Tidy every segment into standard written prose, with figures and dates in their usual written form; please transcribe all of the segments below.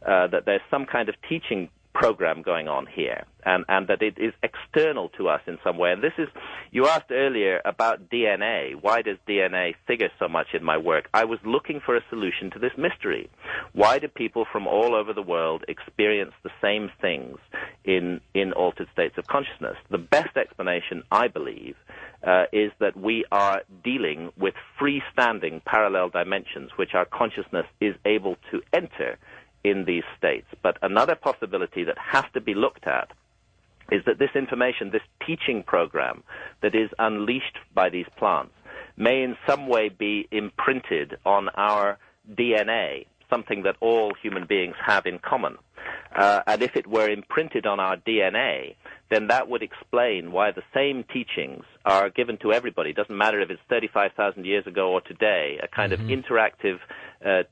that there's some kind of teaching program going on here, and that it is external to us in some way. And this is, you asked earlier about DNA. Why does DNA figure so much in my work? I was looking for a solution to this mystery. Why do people from all over the world experience the same things in altered states of consciousness? The best explanation, I believe, is that we are dealing with freestanding parallel dimensions which our consciousness is able to enter in these states. But another possibility that has to be looked at is that this information, this teaching program that is unleashed by these plants, may in some way be imprinted on our DNA, something that all human beings have in common. And if it were imprinted on our DNA, then that would explain why the same teachings are given to everybody. It doesn't matter if it's 35,000 years ago or today, a kind of interactive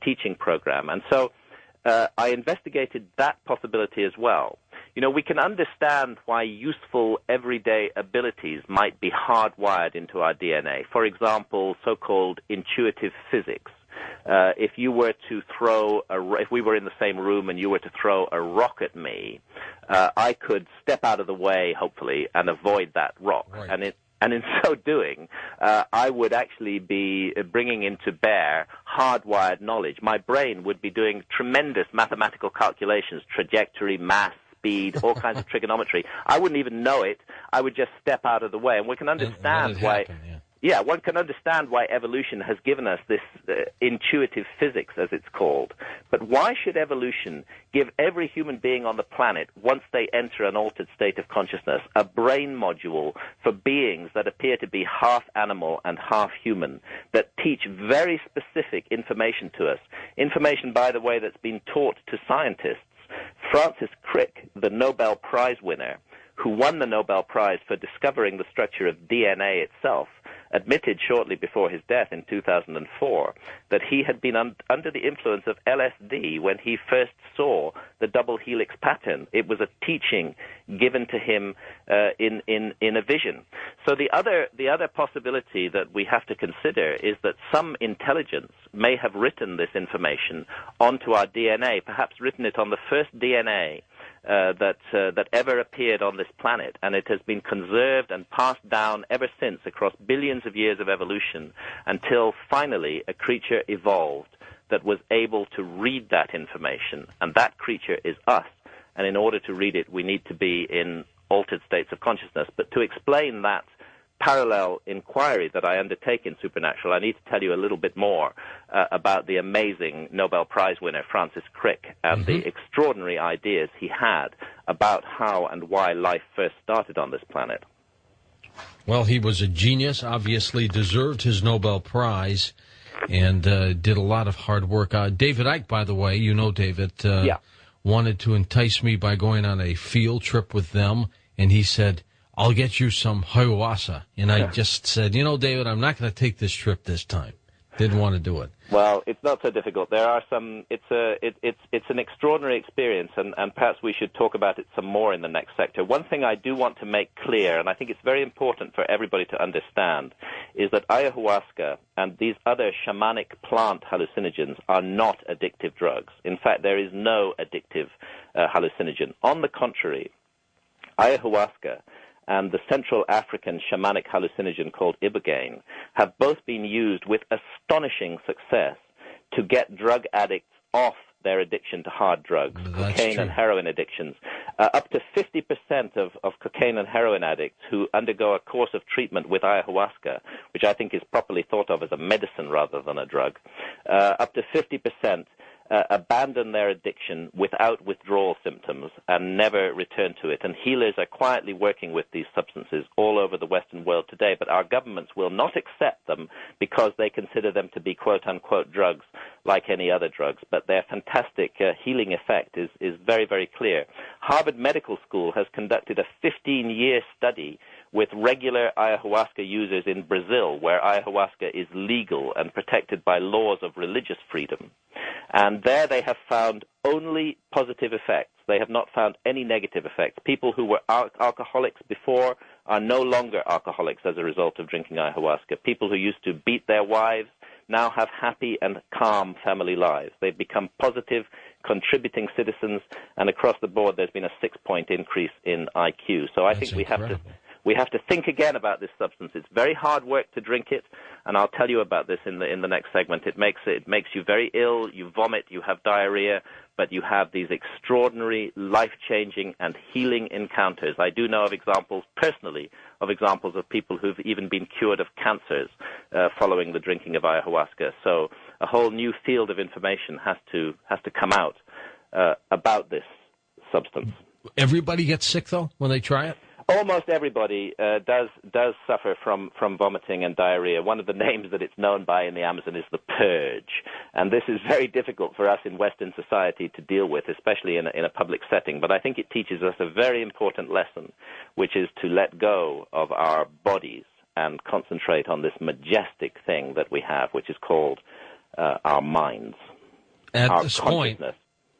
teaching program. And so I investigated that possibility as well. You know, we can understand why useful everyday abilities might be hardwired into our DNA. For example, so-called intuitive physics. If you were to if we were in the same room and you were to throw a rock at me, I could step out of the way, hopefully, and avoid that rock. Right. And in so doing, I would actually be bringing into bear hardwired knowledge. My brain would be doing tremendous mathematical calculations, trajectory, mass, speed, all kinds of trigonometry. I wouldn't even know it. I would just step out of the way. And we can understand why... Yeah, one can understand why evolution has given us this intuitive physics, as it's called. But why should evolution give every human being on the planet, once they enter an altered state of consciousness, a brain module for beings that appear to be half animal and half human, that teach very specific information to us? Information, by the way, that's been taught to scientists. Francis Crick, the Nobel Prize winner, who won the Nobel Prize for discovering the structure of DNA itself, admitted shortly before his death in 2004 that he had been under the influence of LSD when he first saw the double helix pattern. It was a teaching given to him in a vision. So the other possibility that we have to consider is that some intelligence may have written this information onto our DNA, perhaps written it on the first DNA that ever appeared on this planet, and it has been conserved and passed down ever since across billions of years of evolution until finally a creature evolved that was able to read that information, and that creature is us. And in order to read it, we need to be in altered states of consciousness. But to explain that parallel inquiry that I undertake in Supernatural, I need to tell you a little bit more about the amazing Nobel Prize winner Francis Crick and the extraordinary ideas he had about how and why life first started on this planet. Well, he was a genius, obviously deserved his Nobel Prize, and did a lot of hard work. David Icke, by the way, you know David, wanted to entice me by going on a field trip with them, and he said, I'll get you some ayahuasca. And I just said, you know, David, I'm not going to take this trip this time. Didn't want to do it. Well, it's not so difficult. There are some. It's an extraordinary experience, and perhaps we should talk about it some more in the next sector. One thing I do want to make clear, and I think it's very important for everybody to understand, is that ayahuasca and these other shamanic plant hallucinogens are not addictive drugs. In fact, there is no addictive hallucinogen. On the contrary, ayahuasca and the Central African shamanic hallucinogen called ibogaine have both been used with astonishing success to get drug addicts off their addiction to hard drugs, cocaine and heroin addictions. Up to 50% of cocaine and heroin addicts who undergo a course of treatment with ayahuasca, which I think is properly thought of as a medicine rather than a drug, up to 50% abandon their addiction without withdrawal symptoms and never return to it. And healers are quietly working with these substances all over the Western world today, but our governments will not accept them because they consider them to be quote-unquote drugs like any other drugs. But their fantastic healing effect is very, very clear. Harvard Medical School has conducted a 15-year study with regular ayahuasca users in Brazil, where ayahuasca is legal and protected by laws of religious freedom. And there they have found only positive effects. They have not found any negative effects. People who were alcoholics before are no longer alcoholics as a result of drinking ayahuasca. People who used to beat their wives now have happy and calm family lives. They've become positive, contributing citizens, and across the board there's been a 6-point increase in IQ. So I think we have to think again about this substance. It's very hard work to drink it, and I'll tell you about this in the next segment. It makes you very ill. You vomit. You have diarrhea, but you have these extraordinary, life-changing, and healing encounters. I do know of examples personally of people who've even been cured of cancers following the drinking of ayahuasca. So a whole new field of information has to come out about this substance. Everybody gets sick though when they try it? Almost everybody does suffer from vomiting and diarrhea. One of the names that it's known by in the Amazon is the purge, and this is very difficult for us in Western society to deal with, especially in a public setting. But I think it teaches us a very important lesson, which is to let go of our bodies and concentrate on this majestic thing that we have, which is called our minds, our consciousness.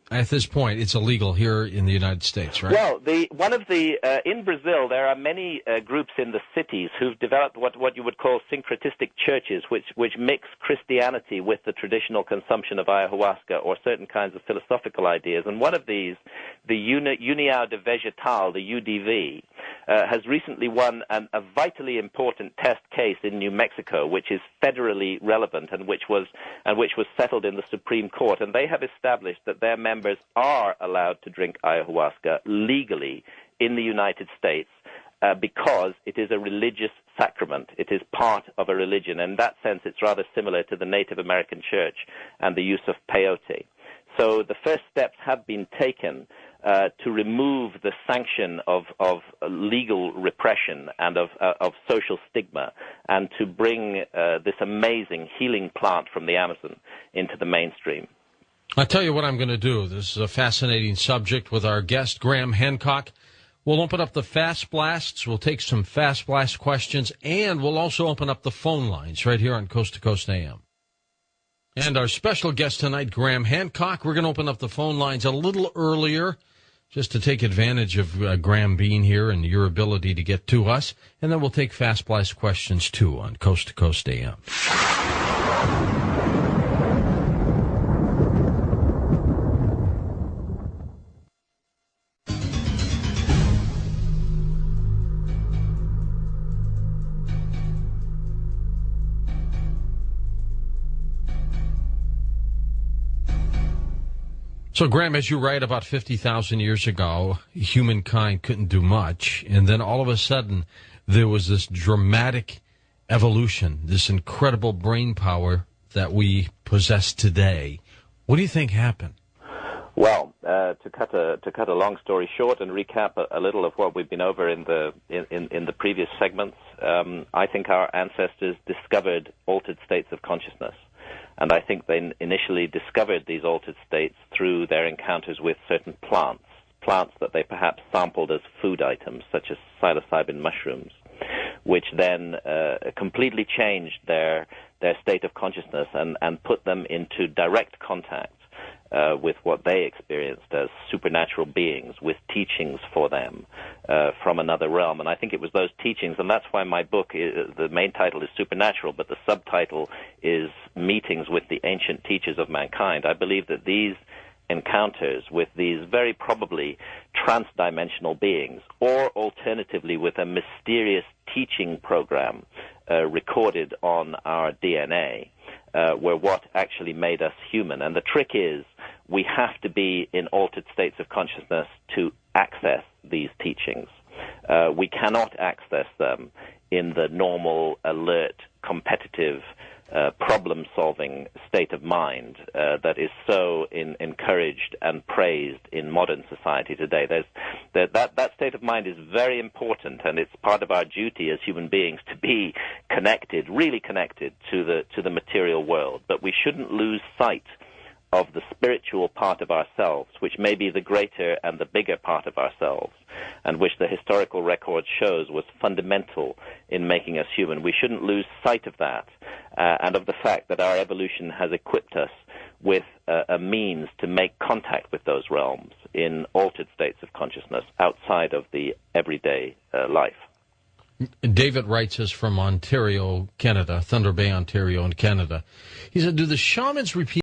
At this point, it's illegal here in the United States, right? Well, in Brazil, there are many groups in the cities who've developed what you would call syncretistic churches, which mix Christianity with the traditional consumption of ayahuasca or certain kinds of philosophical ideas. And one of these, the União de Vegetal, the UDV, has recently won a vitally important test case in New Mexico, which is federally relevant and which was settled in the Supreme Court. And they have established that their members are allowed to drink ayahuasca legally in the United States because it is a religious sacrament. It is part of a religion. In that sense, it's rather similar to the Native American church and the use of peyote. So the first steps have been taken to remove the sanction of legal repression and of social stigma, and to bring this amazing healing plant from the Amazon into the mainstream. I'll tell you what I'm going to do. This is a fascinating subject with our guest, Graham Hancock. We'll open up the Fast Blasts. We'll take some Fast Blast questions, and we'll also open up the phone lines right here on Coast to Coast AM. And our special guest tonight, Graham Hancock. We're going to open up the phone lines a little earlier just to take advantage of Graham being here and your ability to get to us. And then we'll take Fast Blast questions, too, on Coast to Coast AM. So, Graham, as you write, about 50,000 years ago, humankind couldn't do much, and then all of a sudden there was this dramatic evolution, this incredible brain power that we possess today. What do you think happened? Well, to cut a long story short and recap a little of what we've been over in the previous segments, I think our ancestors discovered altered states of consciousness. And I think they initially discovered these altered states through their encounters with certain plants that they perhaps sampled as food items, such as psilocybin mushrooms, which then completely changed their state of consciousness and put them into direct contact with what they experienced as supernatural beings, with teachings for them from another realm. And I think it was those teachings, and that's why my book, the main title is Supernatural, but the subtitle is Meetings with the Ancient Teachers of Mankind. I believe that these encounters with these very probably trans-dimensional beings, or alternatively with a mysterious teaching program recorded on our DNA, were what actually made us human. And the trick is, we have to be in altered states of consciousness to access these teachings. We cannot access them in the normal, alert, competitive, problem-solving state of mind that is so encouraged and praised in modern society today. That state of mind is very important, and it's part of our duty as human beings to be connected, really connected to the material world. But we shouldn't lose sight of the spiritual part of ourselves, which may be the greater and the bigger part of ourselves, and which the historical record shows was fundamental in making us human. We shouldn't lose sight of that, and of the fact that our evolution has equipped us with a means to make contact with those realms in altered states of consciousness outside of the everyday life. David writes us from Ontario, Canada, Thunder Bay, Ontario in Canada. He said, do the shamans repeat